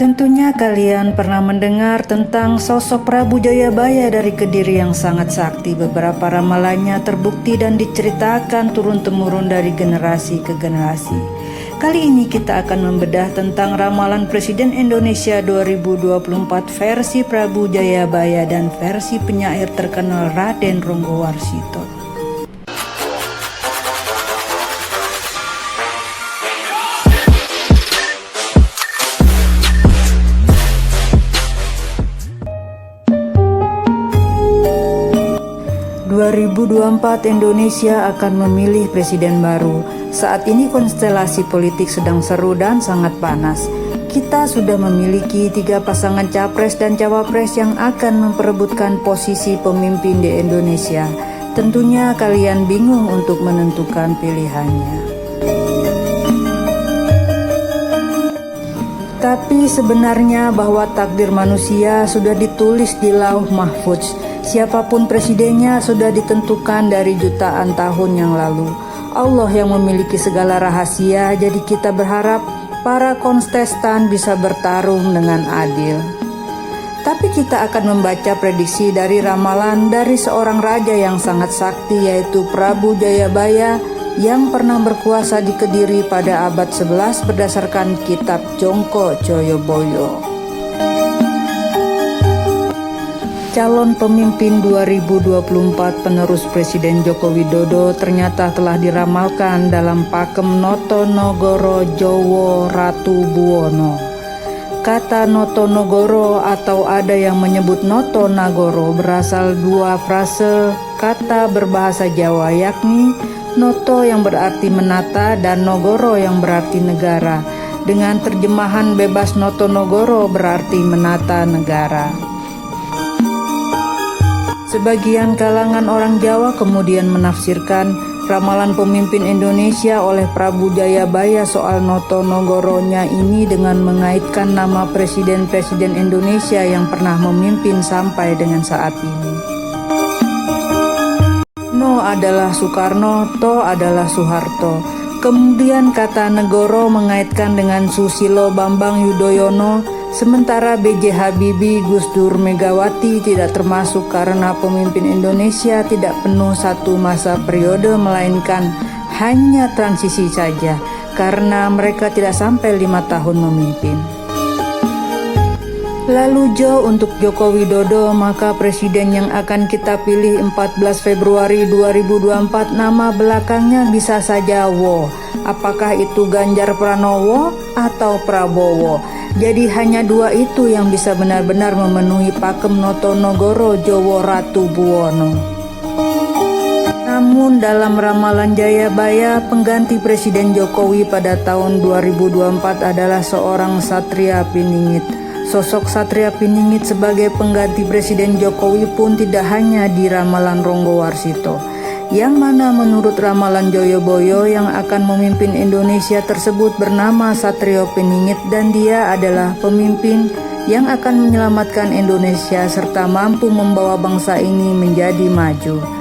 Tentunya kalian pernah mendengar tentang sosok Prabu Jayabaya dari Kediri yang sangat sakti. Beberapa ramalannya terbukti dan diceritakan turun-temurun dari generasi ke generasi. Kali ini kita akan membedah tentang ramalan Presiden Indonesia 2024 versi Prabu Jayabaya dan versi penyair terkenal Raden Ronggowarsito. 2024 Indonesia akan memilih presiden baru. Saat ini konstelasi politik sedang seru dan sangat panas. Kita sudah memiliki 3 pasangan capres dan cawapres yang akan memperebutkan posisi pemimpin di Indonesia. Tentunya kalian bingung untuk menentukan pilihannya. Tapi sebenarnya bahwa takdir manusia sudah ditulis di Lauh Mahfudz. Siapapun presidennya sudah ditentukan dari jutaan tahun yang lalu. Allah yang memiliki segala rahasia, jadi kita berharap para kontestan bisa bertarung dengan adil. Tapi kita akan membaca prediksi dari ramalan dari seorang raja yang sangat sakti, yaitu Prabu Jayabaya yang pernah berkuasa di Kediri pada abad 11 berdasarkan kitab Jongko Joyoboyo. Calon pemimpin 2024 penerus Presiden Joko Widodo ternyata telah diramalkan dalam pakem Noto Nagara Jowo Ratu Buwono. Kata Noto Nagara atau ada yang menyebut Noto Nagara berasal 2 frase kata berbahasa Jawa, yakni Noto yang berarti menata dan Nagara yang berarti negara. Dengan terjemahan bebas Noto Nagara berarti menata negara. Sebagian kalangan orang Jawa kemudian menafsirkan ramalan pemimpin Indonesia oleh Prabu Jayabaya soal Noto Nagara-nya ini dengan mengaitkan nama presiden-presiden Indonesia yang pernah memimpin sampai dengan saat ini. No adalah Soekarno, To adalah Soeharto. Kemudian kata negara mengaitkan dengan Susilo Bambang Yudhoyono, sementara B.J. Habibie, Gus Dur, Megawati tidak termasuk karena pemimpin Indonesia tidak penuh 1 masa periode melainkan hanya transisi saja karena mereka tidak sampai 5 tahun memimpin. Lalu Jo untuk Joko Widodo, maka presiden yang akan kita pilih 14 Februari 2024 nama belakangnya bisa saja Wo. Apakah itu Ganjar Pranowo atau Prabowo? Jadi hanya 2 itu yang bisa benar-benar memenuhi pakem Noto Nagara Jowo Ratu Buwono. Namun dalam ramalan Jayabaya, pengganti Presiden Jokowi pada tahun 2024 adalah seorang Satria Piningit. Sosok Satria Piningit sebagai pengganti Presiden Jokowi pun tidak hanya di ramalan Ronggowarsito, yang mana menurut ramalan Joyoboyo yang akan memimpin Indonesia tersebut bernama Satrio Piningit dan dia adalah pemimpin yang akan menyelamatkan Indonesia serta mampu membawa bangsa ini menjadi maju.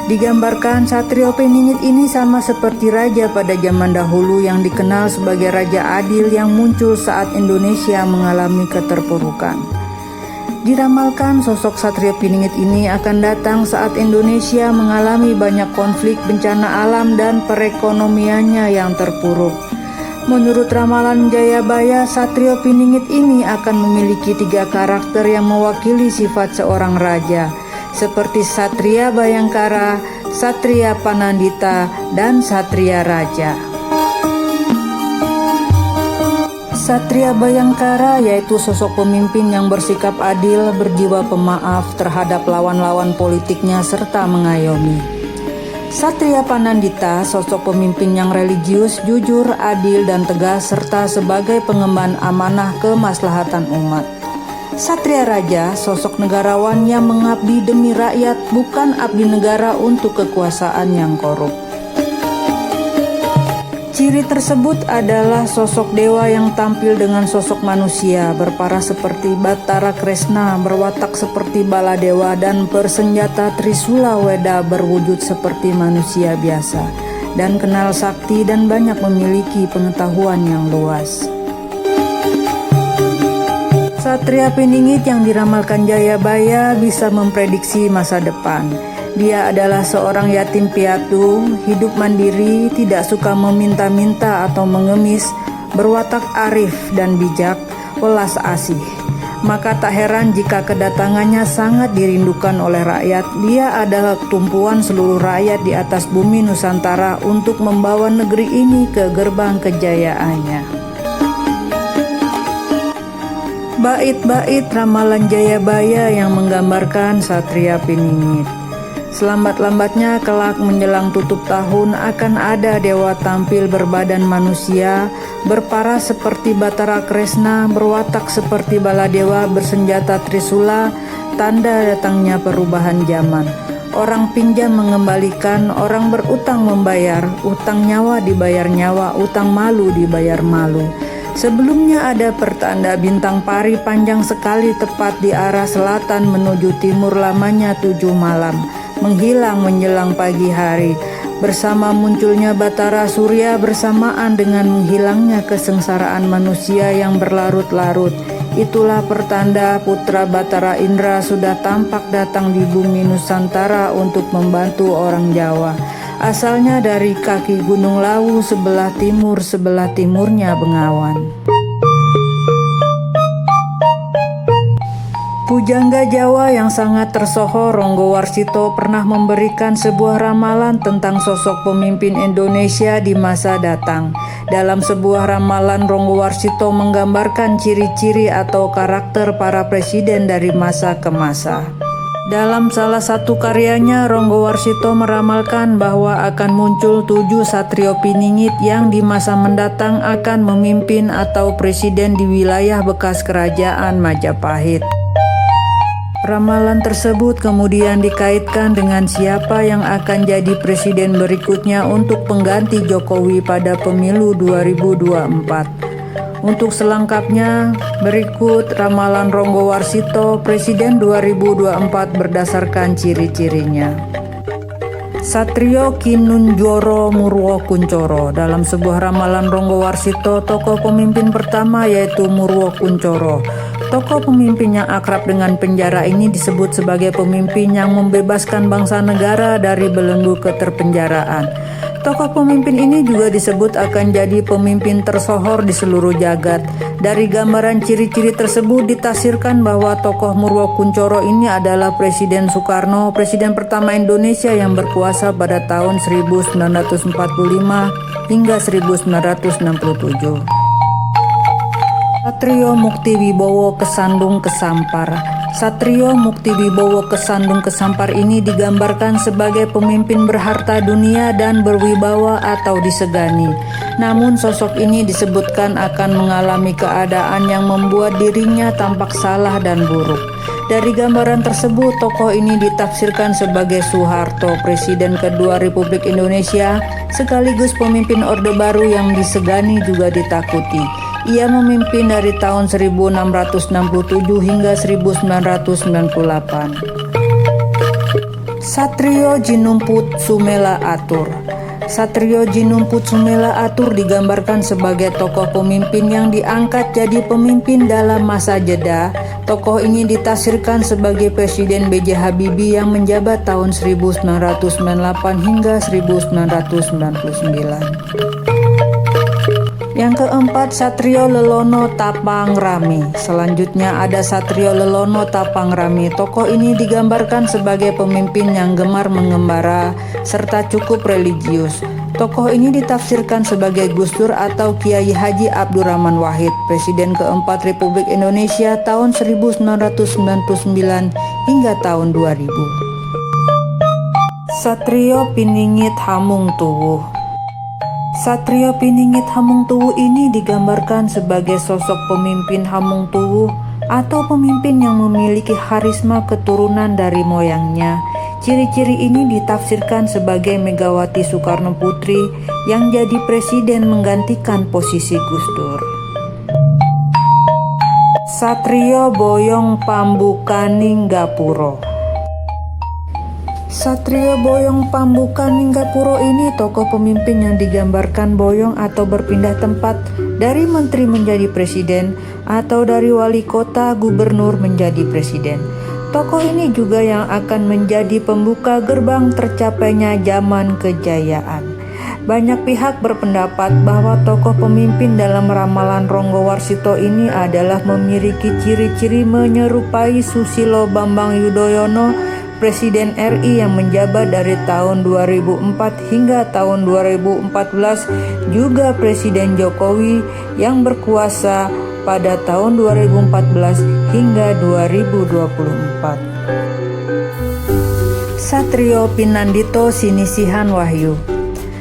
Digambarkan Satrio Piningit ini sama seperti raja pada zaman dahulu yang dikenal sebagai Raja Adil yang muncul saat Indonesia mengalami keterpurukan. Diramalkan sosok Satrio Piningit ini akan datang saat Indonesia mengalami banyak konflik, bencana alam dan perekonomiannya yang terpuruk. Menurut ramalan Jayabaya, Satrio Piningit ini akan memiliki 3 karakter yang mewakili sifat seorang raja, seperti Satria Bayangkara, Satria Panandita, dan Satria Raja. Satria Bayangkara yaitu sosok pemimpin yang bersikap adil, berjiwa pemaaf terhadap lawan-lawan politiknya serta mengayomi. Satria Panandita sosok pemimpin yang religius, jujur, adil, dan tegas serta sebagai pengemban amanah kemaslahatan umat. Satria Raja sosok negarawan yang mengabdi demi rakyat, bukan abdi negara untuk kekuasaan yang korup. Ciri tersebut adalah sosok dewa yang tampil dengan sosok manusia, berparas seperti Batara Kresna, berwatak seperti Baladewa, dan bersenjata Trisula Weda berwujud seperti manusia biasa, dan kenal sakti dan banyak memiliki pengetahuan yang luas. Satria Piningit yang diramalkan Jayabaya bisa memprediksi masa depan. Dia adalah seorang yatim piatu, hidup mandiri, tidak suka meminta-minta atau mengemis, berwatak arif dan bijak, welas asih. Maka tak heran jika kedatangannya sangat dirindukan oleh rakyat. Dia adalah tumpuan seluruh rakyat di atas bumi Nusantara untuk membawa negeri ini ke gerbang kejayaannya. Bait-bait ramalan Jayabaya yang menggambarkan Satria Piningit. Selambat-lambatnya kelak menjelang tutup tahun akan ada dewa tampil berbadan manusia, berparas seperti Batara Kresna, berwatak seperti Baladewa, bersenjata Trisula, tanda datangnya perubahan zaman. Orang pinjam mengembalikan, orang berutang membayar, utang nyawa dibayar nyawa, utang malu dibayar malu. Sebelumnya ada pertanda bintang pari panjang sekali tepat di arah selatan menuju timur, lamanya 7 malam, menghilang menjelang pagi hari. Bersama munculnya Batara Surya bersamaan dengan menghilangnya kesengsaraan manusia yang berlarut-larut. Itulah pertanda putra Batara Indra sudah tampak datang di bumi Nusantara untuk membantu orang Jawa. Asalnya dari kaki Gunung Lawu sebelah timurnya Bengawan. Pujangga Jawa yang sangat tersohor Ronggowarsito pernah memberikan sebuah ramalan tentang sosok pemimpin Indonesia di masa datang. Dalam sebuah ramalan, Ronggowarsito menggambarkan ciri-ciri atau karakter para presiden dari masa ke masa. Dalam salah satu karyanya, Ronggowarsito meramalkan bahwa akan muncul 7 Satrio Piningit yang di masa mendatang akan memimpin atau presiden di wilayah bekas kerajaan Majapahit. Ramalan tersebut kemudian dikaitkan dengan siapa yang akan jadi presiden berikutnya untuk pengganti Jokowi pada pemilu 2024. Untuk selengkapnya, berikut ramalan Ronggowarsito Presiden 2024 berdasarkan ciri-cirinya. Satrio Kinunjoro Murwo Kuncoro. Dalam sebuah ramalan Ronggowarsito, tokoh pemimpin pertama yaitu Murwo Kuncoro. Tokoh pemimpin yang akrab dengan penjara ini disebut sebagai pemimpin yang membebaskan bangsa negara dari belenggu keterpenjaraan. Tokoh pemimpin ini juga disebut akan jadi pemimpin tersohor di seluruh jagat. Dari gambaran ciri-ciri tersebut ditafsirkan bahwa tokoh Murwo Kuncoro ini adalah Presiden Soekarno, presiden pertama Indonesia yang berkuasa pada tahun 1945 hingga 1967. Satrio Mukti Wibowo Kesandung Kesampar. Satrio Mukti Wibowo Kesandung Kesampar ini digambarkan sebagai pemimpin berharta dunia dan berwibawa atau disegani. Namun sosok ini disebutkan akan mengalami keadaan yang membuat dirinya tampak salah dan buruk. Dari gambaran tersebut, tokoh ini ditafsirkan sebagai Soeharto, Presiden kedua Republik Indonesia, sekaligus pemimpin Orde Baru yang disegani juga ditakuti. Ia memimpin dari tahun 1667 hingga 1998. Satrio Jinumput Sumela Atur. Satrio Jinumput Sumela Atur digambarkan sebagai tokoh pemimpin yang diangkat jadi pemimpin dalam masa jeda. Tokoh ini ditafsirkan sebagai Presiden B.J. Habibie yang menjabat tahun 1998 hingga 1999. Yang keempat, Satrio Lelono Tapangrami. Selanjutnya ada Satrio Lelono Tapangrami. Tokoh ini digambarkan sebagai pemimpin yang gemar mengembara serta cukup religius. Tokoh ini ditafsirkan sebagai Gus Dur atau Kiai Haji Abdurrahman Wahid, Presiden keempat Republik Indonesia tahun 1999 hingga tahun 2000. Satrio Piningit Hamungtuwuh. Satrio Piningit Hamungtuwuh ini digambarkan sebagai sosok pemimpin Hamungtuwuh atau pemimpin yang memiliki karisma keturunan dari moyangnya. Ciri-ciri ini ditafsirkan sebagai Megawati Soekarno Putri yang jadi presiden menggantikan posisi Gus Dur. Satrio Boyong Pambukaninggapuro. Satrio Boyong Pambukaninggapuro ini tokoh pemimpin yang digambarkan boyong atau berpindah tempat dari menteri menjadi presiden, atau dari wali kota gubernur menjadi presiden. Tokoh ini juga yang akan menjadi pembuka gerbang tercapainya zaman kejayaan. Banyak pihak berpendapat bahwa tokoh pemimpin dalam ramalan Ronggo Warsito ini adalah memiliki ciri-ciri menyerupai Susilo Bambang Yudhoyono, Presiden RI yang menjabat dari tahun 2004 hingga tahun 2014, juga Presiden Jokowi yang berkuasa pada tahun 2014 hingga 2024. Satrio Pinandito Sinisihan Wahyu.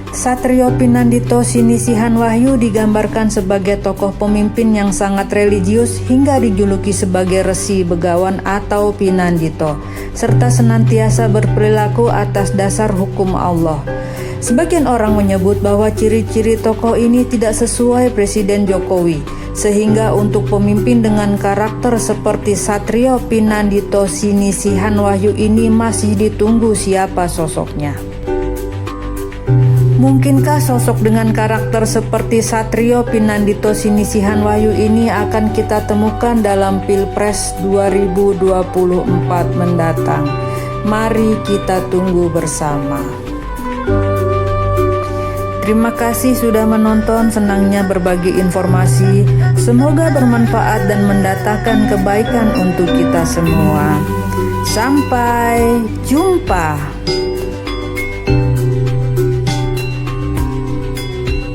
Satrio Pinandito Sinisihan Wahyu digambarkan sebagai tokoh pemimpin yang sangat religius hingga dijuluki sebagai Resi Begawan atau Pinandito, serta senantiasa berperilaku atas dasar hukum Allah. Sebagian orang menyebut bahwa ciri-ciri tokoh ini tidak sesuai Presiden Jokowi, sehingga untuk pemimpin dengan karakter seperti Satrio Pinandito Sinisihan Wahyu ini masih ditunggu siapa sosoknya. Mungkinkah sosok dengan karakter seperti Satrio Pinandito Sinisihan Wahyu ini akan kita temukan dalam Pilpres 2024 mendatang? Mari kita tunggu bersama. Terima kasih sudah menonton, senangnya berbagi informasi. Semoga bermanfaat dan mendatangkan kebaikan untuk kita semua. Sampai jumpa.